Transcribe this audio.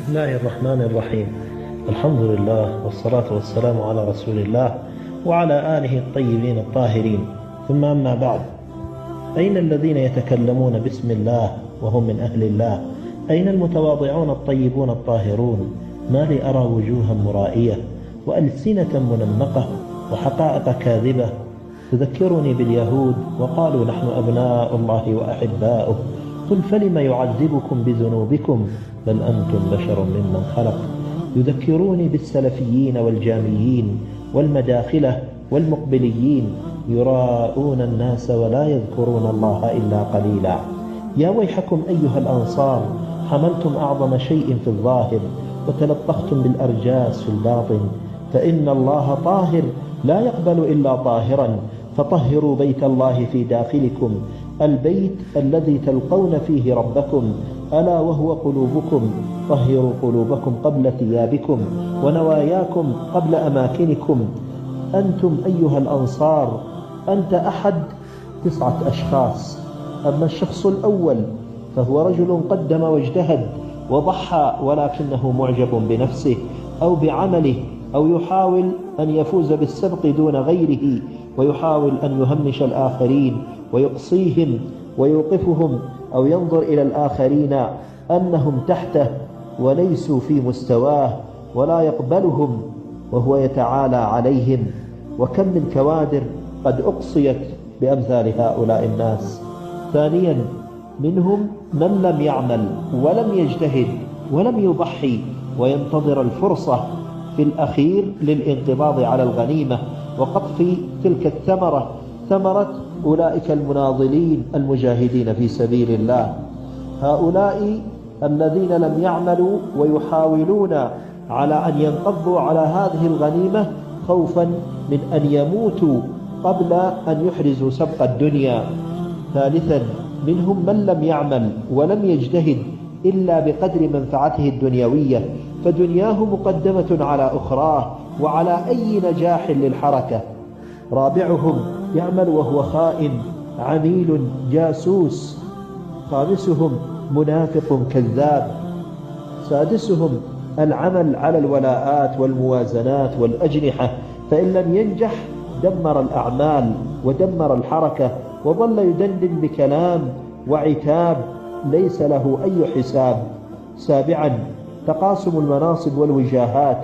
الله الرحمن الرحيم. الحمد لله والصلاة والسلام على رسول الله وعلى آله الطيبين الطاهرين، ثم أما بعد. أين الذين يتكلمون باسم الله وهم من أهل الله؟ أين المتواضعون الطيبون الطاهرون؟ ما لي أرى وجوها مرائية وألسنة منمقة وحقائق كاذبة تذكرني باليهود، وقالوا نحن أبناء الله وأحباؤه. قل فلم يعذبكم بذنوبكم بل أنتم بشر ممن خلق. يذكروني بالسلفيين والجاميين والمداخلة والمقبليين، يراءون الناس ولا يذكرون الله إلا قليلا. يا ويحكم أيها الأنصار، حملتم أعظم شيء في الظاهر وتلطختم بالأرجاس في الباطن، فإن الله طاهر لا يقبل إلا طاهرا، فطهروا بيت الله في داخلكم، البيت الذي تلقون فيه ربكم، ألا وهو قلوبكم. طهروا قلوبكم قبل ثيابكم ونواياكم قبل أماكنكم. أنتم أيها الأنصار، أنت أحد 9 أشخاص، أما الشخص الأول فهو رجل قدم واجتهد وضحى، ولكنه معجب بنفسه أو بعمله، أو يحاول أن يفوز بالسبق دون غيره، ويحاول أن يهمش الآخرين ويقصيهم ويوقفهم، أو ينظر إلى الآخرين أنهم تحته وليسوا في مستواه ولا يقبلهم، وهو يتعالى عليهم. وكم من كوادر قد أقصيت بأمثال هؤلاء الناس. ثانيا، منهم من لم يعمل ولم يجتهد ولم يضحي وينتظر الفرصة في الأخير للانقباض على الغنيمة وقطف تلك الثمرة، ثمرة أولئك المناضلين المجاهدين في سبيل الله. هؤلاء الذين لم يعملوا ويحاولون على أن ينقضوا على هذه الغنيمة خوفا من أن يموتوا قبل أن يحرزوا سبق الدنيا. ثالثا، منهم من لم يعمل ولم يجتهد إلا بقدر منفعته الدنيوية، فدنياه مقدمة على أخراه وعلى أي نجاح للحركة. رابعهم، يعمل وهو خائن عميل جاسوس. خامسهم، منافق كذاب. سادسهم، العمل على الولاءات والموازنات والأجنحة، فإن لم ينجح دمر الأعمال ودمر الحركة، وظل يدندن بكلام وعتاب ليس له أي حساب. سابعا، تقاسم المناصب والوجاهات.